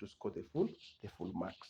to score the full marks.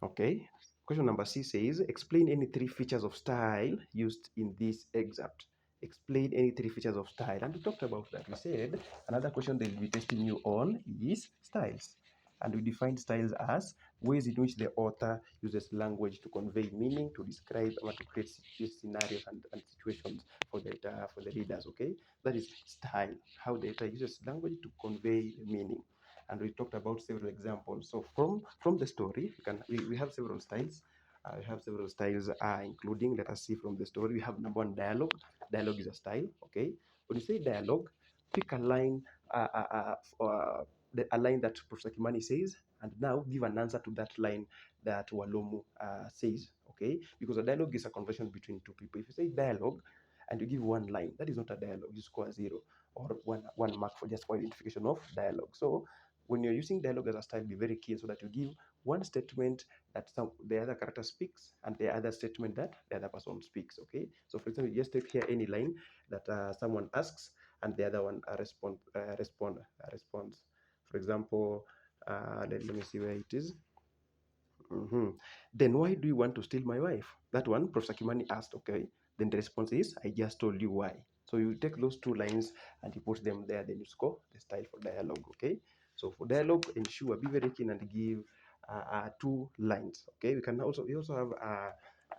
Okay. Question number C says, explain any three features of style used in this excerpt. Explain any three features of style. And we talked about that. We said another question they'll be testing you on is styles. And we defined styles as ways in which the author uses language to convey meaning, to describe, or to create scenarios and situations for the readers. Okay, that is style. How the author uses language to convey meaning, and we talked about several examples. So from the story, we have several styles. Including, let us see from the story. We have number one, dialogue. Dialogue is a style. Okay, when you say dialogue, pick a line, a line that Professor Kimani says, and now give an answer to that line that Walomu says. Okay, because a dialogue is a conversation between two people. If you say dialogue and you give one line, that is not a dialogue. You score a 0 or one mark for just for identification of dialogue. So when you're using dialogue as a style, be very keen so that you give one statement that the other character speaks and the other statement that the other person speaks. Okay, so for example, you just take here any line that someone asks and the other one responds. For example, let me see where it is. Then why do you want to steal my wife? That one, Professor Kimani asked. Okay, then the response is, I just told you why. So you take those two lines and you put them there, then you score the style for dialogue. Okay, so for dialogue, ensure, be very keen and give two lines. Okay, we also have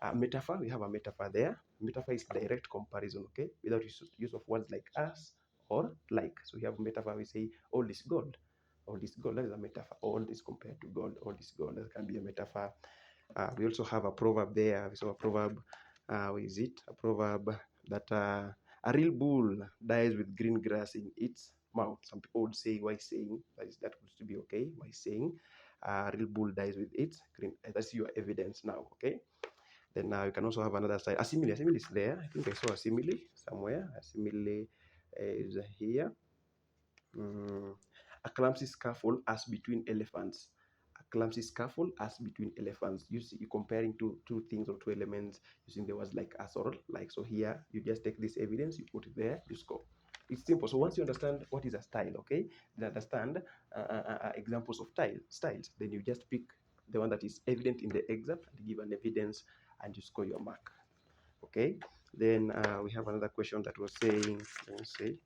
a metaphor. We have a metaphor there. Metaphor is direct comparison. Okay, without use of words like us or like. So we have metaphor. We say all is gold. All is gold. That is a metaphor. All is compared to gold. All is gold. That can be a metaphor. We also have a proverb there. So a proverb, what is it? A proverb that a real bull dies with green grass in its mouth. Some people would say, why saying? That would to be okay. Why saying? A real bull dies with its green. That's your evidence now. Okay. Then you can also have another side. A simile. A simile is there. I think I saw a simile somewhere. A simile is here. A clumsy scuffle as between elephants. A clumsy scuffle as between elephants. You're comparing two things or two elements using the words like as or like. So here, you just take this evidence, you put it there, you score. It's simple. So once you understand what is a style, okay, then understand examples of styles. Then you just pick the one that is evident in the excerpt and give an evidence, and you score your mark. Okay. Then we have another question that was saying, let me see.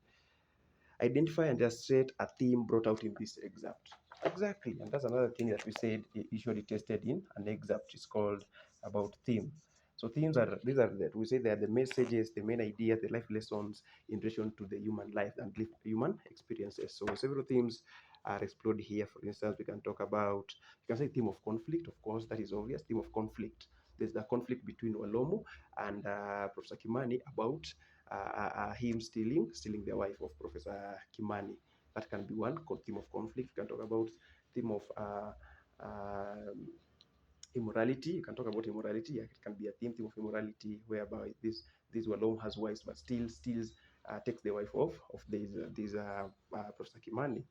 Identify and illustrate a theme brought out in this excerpt. Exactly, and that's another thing that we said usually tested in an excerpt is called about theme. So themes are that we say they are the messages, the main ideas, the life lessons in relation to the human life and human experiences. So several themes are explored here. For instance, we can talk about, you can say theme of conflict, of course, that is obvious. Theme of conflict. There's the conflict between Walomu and Professor Kimani about him stealing the wife of Professor Kimani. That can be one theme of conflict. You can talk about theme of immorality. You can talk about immorality. It can be a theme of immorality whereby this Walom has wives but still steals, takes the wife of this Professor Kimani.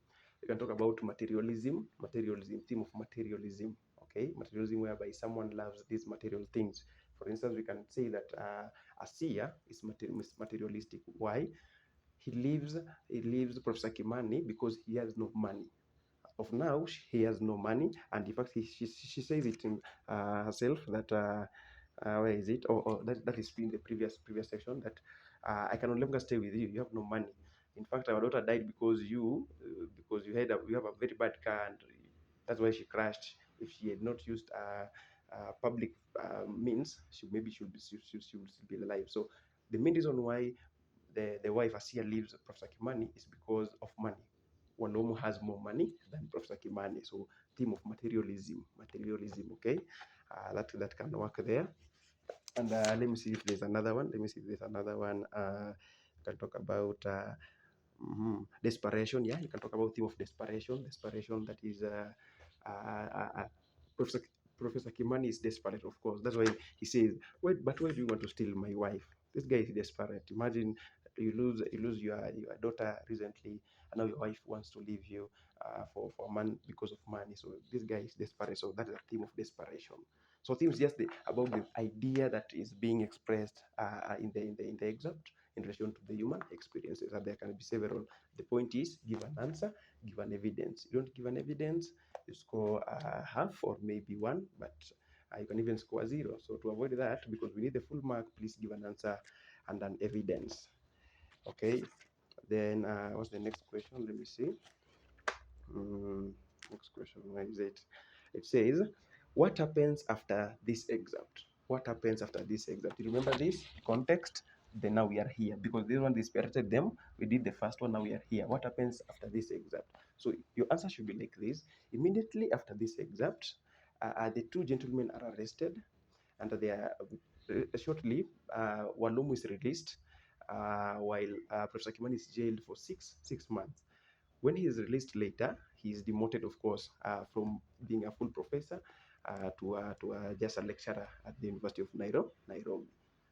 You can talk about materialism, theme of materialism. Okay, materialism whereby someone loves these material things. For instance, we can say that a seer is materialistic. Why? He leaves Professor Kimani because he has no money. Of now, he has no money, and in fact, she says it in herself that where is it? Or that is in the previous section that I can no longer stay with you. You have no money. In fact, our daughter died because you have a very bad car, and that's why she crashed. If she had not used public means, she would still be alive. So the main reason why the wife Asia leaves Professor Kimani is because of money. Walomu has more money than Professor Kimani. So theme of materialism, okay? That can work there. And let me see if there's another one. You can talk about desperation. Yeah, you can talk about theme of desperation. Desperation, that is Professor Professor Kimani is desperate, of course. That's why he says, "Wait, but why do you want to steal my wife?" This guy is desperate. Imagine you lose your daughter recently, and now your wife wants to leave you for man because of money. So this guy is desperate. So that is a theme of desperation. So themes just about the idea that is being expressed in the excerpt. in relation to the human experiences, and there can be several. The point is, give an answer, give an evidence. You don't give an evidence, you score half or maybe one, but you can even score 0. So to avoid that, because we need the full mark, please give an answer and an evidence. Okay. Then what's the next question? Let me see. Next question, where is it? It says, what happens after this excerpt? What happens after this excerpt? You remember this context? Then now we are here because this one dispirited them. We did the first one, now we are here. What happens after this excerpt? So your answer should be like this. Immediately after this excerpt, the two gentlemen are arrested, and they are shortly, Walumu is released, while Professor Kimani is jailed for six months. When he is released later, he is demoted, of course, from being a full professor to just a lecturer at the University of Nairobi.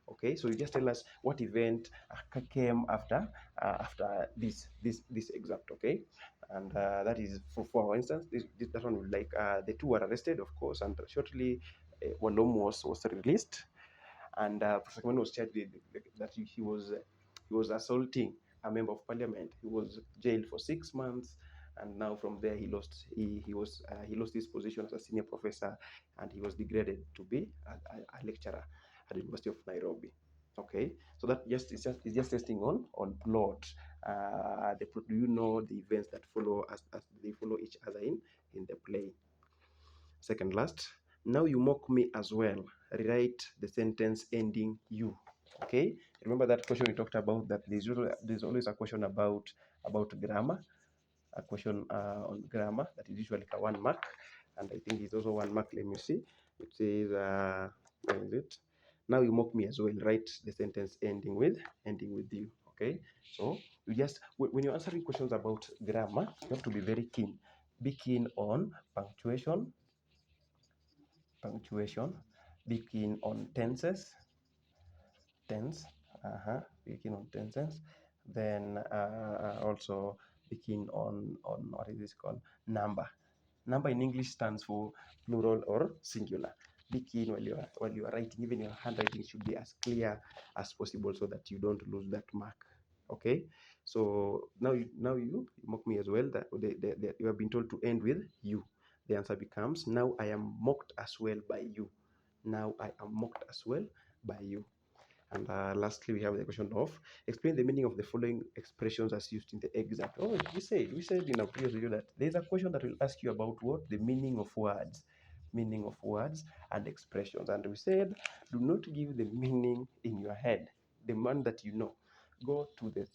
Okay, so you just tell us what event came after this excerpt. Okay, and that is for instance, that one would like the two were arrested, of course, and shortly Walom was released, and Professor Kimani was charged that he was assaulting a member of parliament. He was jailed for 6 months, and now from there he lost his position as a senior professor, and he was degraded to be a lecturer at the University of Nairobi. Okay, so that is just testing on plot. Do you know the events that follow as they follow each other in the play? Second last, now you mock me as well. Rewrite the sentence ending you. Okay, remember that question we talked about, that there's always a question about grammar, a question on grammar that is usually a 1 mark, and I think it's also 1 mark. Let me see. It says, where is it? Now you mock me as well. Write the sentence ending with you. Okay, so you just, when you're answering questions about grammar, you have to be very keen. Be keen on punctuation, be keen on tenses, be keen on tenses, then also be keen on what is this called, number. Number in English stands for plural or singular. Be keen while you are writing. Even your handwriting should be as clear as possible so that you don't lose that mark. Okay, so now you mock me as well. That you have been told to end with you. The answer becomes, now I am mocked as well by you. Now I am mocked as well by you. And lastly, we have the question of, explain the meaning of the following expressions as used in the excerpt. Oh, we said in our previous video that there's a question that will ask you about what? The meaning of words. Meaning of words and expressions. And we said, do not give the meaning in your head, the one that you know. Go to the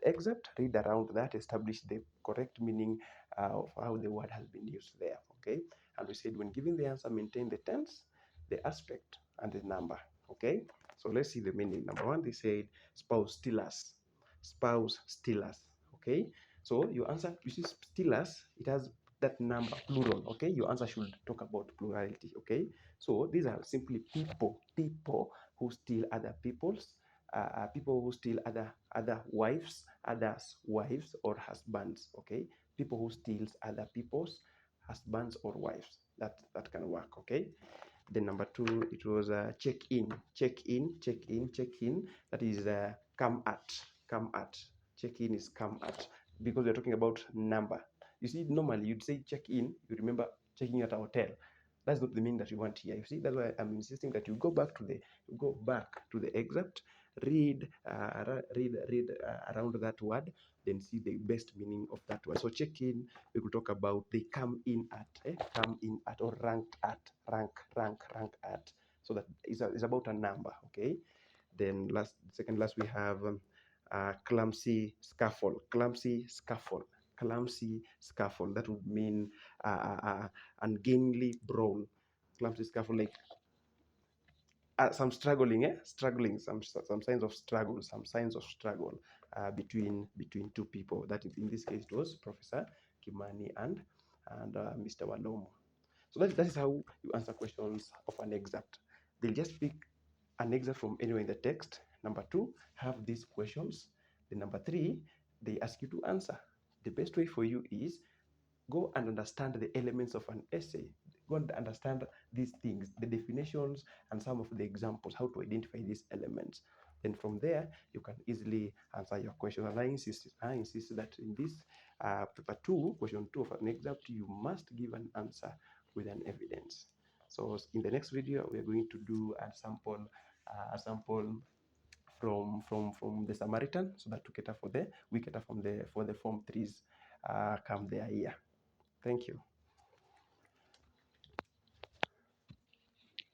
excerpt, read around that, establish the correct meaning of how the word has been used there. Okay, and we said when giving the answer, maintain the tense, the aspect, and the number. Okay, so let's see the meaning. Number one, they said spouse steal us. Spouse steal us. Okay, so your answer, you see, steal us, it has that number plural. Okay, your answer should talk about plurality. Okay, so these are simply people who steal other people's, people who steal other wives, others wives or husbands. Okay, people who steals other people's husbands or wives. That can work. Okay, then number two, it was check in. That is come at. Check in is come at, because we're talking about number. You see, normally you'd say check in, you remember checking at a hotel. That's not the meaning that you want here. You see, that's why I'm insisting that you go back to the excerpt, read around that word, then see the best meaning of that word. So check in, we could talk about they come in at, or rank at. So that is about a number. Okay, then second last we have clumsy scuffle. That would mean ungainly brawl. Clumsy scuffle, like some struggling, some signs of struggle between two people. That in this case it was Professor Kimani and Mr. Walomo. So that is how you answer questions of an excerpt. They'll just pick an excerpt from anywhere in the text. Number two, have these questions. Then number three, they ask you to answer. The best way for you is go and understand the elements of an essay. Go and understand these things, the definitions and some of the examples, how to identify these elements. And from there, you can easily answer your question. And I insist that in this paper 2, question 2 of an excerpt, you must give an answer with an evidence. So in the next video, we are going to do a sample from the Samaritan, so that we cater for the form 3s come there here. Thank you.